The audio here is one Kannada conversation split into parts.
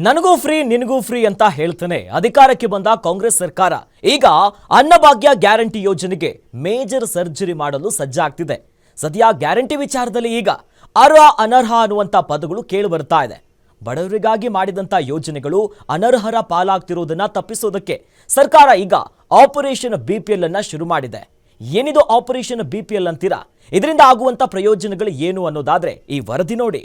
ನನಗೂ ಫ್ರೀ ನಿನಗೂ ಫ್ರೀ ಅಂತ ಹೇಳ್ತಾನೆ ಅಧಿಕಾರಕ್ಕೆ ಬಂದ ಕಾಂಗ್ರೆಸ್ ಸರ್ಕಾರ ಈಗ ಅನ್ನಭಾಗ್ಯ ಗ್ಯಾರಂಟಿ ಯೋಜನೆಗೆ ಮೇಜರ್ ಸರ್ಜರಿ ಮಾಡಲು ಸಜ್ಜಾಗ್ತಿದೆ. ಸದ್ಯ ಗ್ಯಾರಂಟಿ ವಿಚಾರದಲ್ಲಿ ಈಗ ಅರ್ಹ ಅನರ್ಹ ಅನ್ನುವಂತ ಪದಗಳು ಕೇಳಿ ಬರ್ತಾ ಇದೆ. ಬಡವರಿಗಾಗಿ ಮಾಡಿದಂತ ಯೋಜನೆಗಳು ಅನರ್ಹರ ಪಾಲಾಗ್ತಿರೋದನ್ನ ತಪ್ಪಿಸೋದಕ್ಕೆ ಸರ್ಕಾರ ಈಗ ಆಪರೇಷನ್ ಬಿಪಿಎಲ್ ಅನ್ನ ಶುರು ಮಾಡಿದೆ. ಏನಿದು ಆಪರೇಷನ್ ಬಿಪಿಎಲ್ ಅಂತೀರಾ? ಇದರಿಂದ ಆಗುವಂತ ಪ್ರಯೋಜನಗಳು ಏನು ಅನ್ನೋದಾದ್ರೆ ಈ ವರದಿ ನೋಡಿ.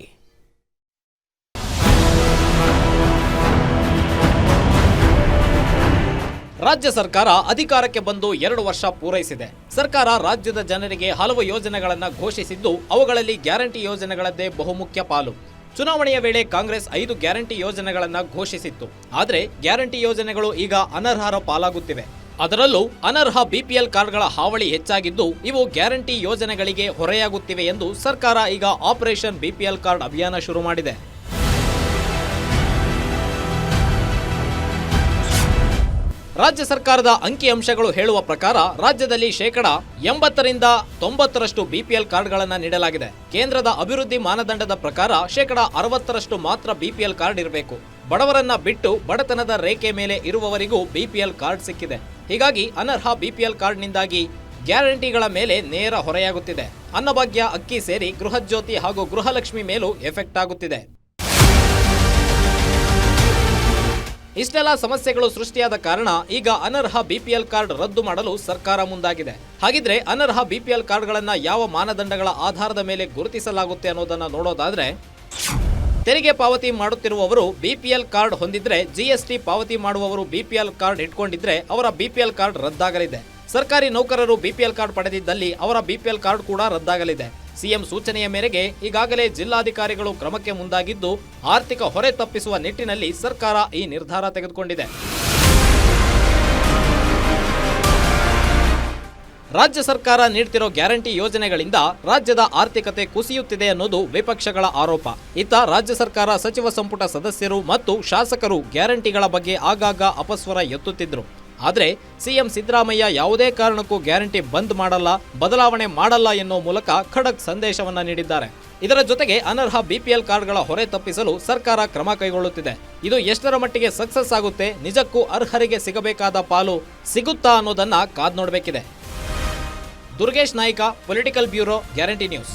ರಾಜ್ಯ ಸರ್ಕಾರ ಅಧಿಕಾರಕ್ಕೆ ಬಂದು 2 ವರ್ಷ ಪೂರೈಸಿದೆ. ಸರ್ಕಾರ ರಾಜ್ಯದ ಜನರಿಗೆ ಹಲವು ಯೋಜನೆಗಳನ್ನು ಘೋಷಿಸಿದ್ದು, ಅವುಗಳಲ್ಲಿ ಗ್ಯಾರಂಟಿ ಯೋಜನೆಗಳದ್ದೇ ಬಹುಮುಖ್ಯ ಪಾಲು. ಚುನಾವಣೆಯ ವೇಳೆ ಕಾಂಗ್ರೆಸ್ 5 ಗ್ಯಾರಂಟಿ ಯೋಜನೆಗಳನ್ನು ಘೋಷಿಸಿತ್ತು. ಆದರೆ ಗ್ಯಾರಂಟಿ ಯೋಜನೆಗಳು ಈಗ ಅನರ್ಹರ ಪಾಲಾಗುತ್ತಿವೆ. ಅದರಲ್ಲೂ ಅನರ್ಹ ಬಿಪಿಎಲ್ ಕಾರ್ಡ್ಗಳ ಹಾವಳಿ ಹೆಚ್ಚಾಗಿದ್ದು, ಇವು ಗ್ಯಾರಂಟಿ ಯೋಜನೆಗಳಿಗೆ ಹೊರೆಯಾಗುತ್ತಿವೆ ಎಂದು ಸರ್ಕಾರ ಈಗ ಆಪರೇಷನ್ ಬಿಪಿಎಲ್ ಕಾರ್ಡ್ ಅಭಿಯಾನ ಶುರು ಮಾಡಿದೆ. ರಾಜ್ಯ ಸರ್ಕಾರದ ಅಂಕಿಅಂಶಗಳು ಹೇಳುವ ಪ್ರಕಾರ ರಾಜ್ಯದಲ್ಲಿ 80% 90% ಬಿಪಿಎಲ್ ಕಾರ್ಡ್ಗಳನ್ನು ನೀಡಲಾಗಿದೆ. ಕೇಂದ್ರದ ಅಭಿವೃದ್ಧಿ ಮಾನದಂಡದ ಪ್ರಕಾರ 60% ಮಾತ್ರ ಬಿಪಿಎಲ್ ಕಾರ್ಡ್ ಇರಬೇಕು. ಬಡವರನ್ನ ಬಿಟ್ಟು ಬಡತನದ ರೇಖೆ ಮೇಲೆ ಇರುವವರಿಗೂ ಬಿಪಿಎಲ್ ಕಾರ್ಡ್ ಸಿಕ್ಕಿದೆ. ಹೀಗಾಗಿ ಅನರ್ಹ ಬಿಪಿಎಲ್ ಕಾರ್ಡ್ನಿಂದಾಗಿ ಗ್ಯಾರಂಟಿಗಳ ಮೇಲೆ ನೇರ ಹೊರೆಯಾಗುತ್ತಿದೆ. ಅನ್ನಭಾಗ್ಯ, ಅಕ್ಕಿ ಸೇರಿ ಗೃಹಜ್ಯೋತಿ ಹಾಗೂ ಗೃಹಲಕ್ಷ್ಮಿ ಮೇಲೂ ಎಫೆಕ್ಟ್ ಆಗುತ್ತಿದೆ. ಇಷ್ಟೆಲ್ಲ ಸಮಸ್ಯೆಗಳು ಸೃಷ್ಟಿಯಾದ ಕಾರಣ ಈಗ ಅನರ್ಹ ಬಿಪಿಎಲ್ ಕಾರ್ಡ್ ರದ್ದು ಮಾಡಲು ಸರ್ಕಾರ ಮುಂದಾಗಿದೆ. ಹಾಗಿದ್ರೆ ಅನರ್ಹ ಬಿಪಿಎಲ್ ಕಾರ್ಡ್ಗಳನ್ನ ಯಾವ ಮಾನದಂಡಗಳ ಆಧಾರದ ಮೇಲೆ ಗುರುತಿಸಲಾಗುತ್ತೆ ಅನ್ನೋದನ್ನ ನೋಡೋದಾದ್ರೆ, ತೆರಿಗೆ ಪಾವತಿ ಮಾಡುತ್ತಿರುವವರು ಬಿಪಿಎಲ್ ಕಾರ್ಡ್ ಹೊಂದಿದ್ರೆ, ಜಿಎಸ್ಟಿ ಪಾವತಿ ಮಾಡುವವರು ಬಿಪಿಎಲ್ ಕಾರ್ಡ್ ಇಟ್ಕೊಂಡಿದ್ರೆ ಅವರ ಬಿಪಿಎಲ್ ಕಾರ್ಡ್ ರದ್ದಾಗಲಿದೆ. ಸರ್ಕಾರಿ ನೌಕರರು ಬಿಪಿಎಲ್ ಕಾರ್ಡ್ ಪಡೆದಿದ್ದಲ್ಲಿ ಅವರ ಬಿಪಿಎಲ್ ಕಾರ್ಡ್ ಕೂಡ ರದ್ದಾಗಲಿದೆ. ಸಿಎಂ ಸೂಚನೆಯ ಮೇರೆಗೆ ಈಗಾಗಲೇ ಜಿಲ್ಲಾಧಿಕಾರಿಗಳು ಕ್ರಮಕ್ಕೆ ಮುಂದಾಗಿದ್ದು, ಆರ್ಥಿಕ ಹೊರೆ ತಪ್ಪಿಸುವ ನಿಟ್ಟಿನಲ್ಲಿ ಸರ್ಕಾರ ಈ ನಿರ್ಧಾರ ತೆಗೆದುಕೊಂಡಿದೆ. ರಾಜ್ಯ ಸರ್ಕಾರ ನೀಡ್ತಿರೋ ಗ್ಯಾರಂಟಿ ಯೋಜನೆಗಳಿಂದ ರಾಜ್ಯದ ಆರ್ಥಿಕತೆ ಕುಸಿಯುತ್ತಿದೆ ಅನ್ನೋದು ವಿಪಕ್ಷಗಳ ಆರೋಪ. ಇತ್ತ ರಾಜ್ಯ ಸರ್ಕಾರ ಸಚಿವ ಸಂಪುಟ ಸದಸ್ಯರು ಮತ್ತು ಶಾಸಕರು ಗ್ಯಾರಂಟಿಗಳ ಬಗ್ಗೆ ಆಗಾಗ ಅಪಸ್ವರ ಎತ್ತುತ್ತಿದ್ರು. ಆದರೆ ಸಿಎಂ ಸಿದ್ದರಾಮಯ್ಯ ಯಾವುದೇ ಕಾರಣಕ್ಕೂ ಗ್ಯಾರಂಟಿ ಬಂದ್ ಮಾಡಲ್ಲ, ಬದಲಾವಣೆ ಮಾಡಲ್ಲ ಎನ್ನುವ ಮೂಲಕ ಖಡಕ್ ಸಂದೇಶವನ್ನ ನೀಡಿದ್ದಾರೆ. ಇದರ ಜೊತೆಗೆ ಅನರ್ಹ ಬಿಪಿಎಲ್ ಕಾರ್ಡ್ಗಳ ಹೊರೆ ತಪ್ಪಿಸಲು ಸರ್ಕಾರ ಕ್ರಮ ಕೈಗೊಳ್ಳುತ್ತಿದೆ. ಇದು ಎಷ್ಟರ ಮಟ್ಟಿಗೆ ಸಕ್ಸಸ್ ಆಗುತ್ತೆ, ನಿಜಕ್ಕೂ ಅರ್ಹರಿಗೆ ಸಿಗಬೇಕಾದ ಪಾಲು ಸಿಗುತ್ತಾ ಅನ್ನೋದನ್ನ ಕಾದ್ ನೋಡಬೇಕಿದೆ. Durgesh Naik, political bureau, Guarantee news.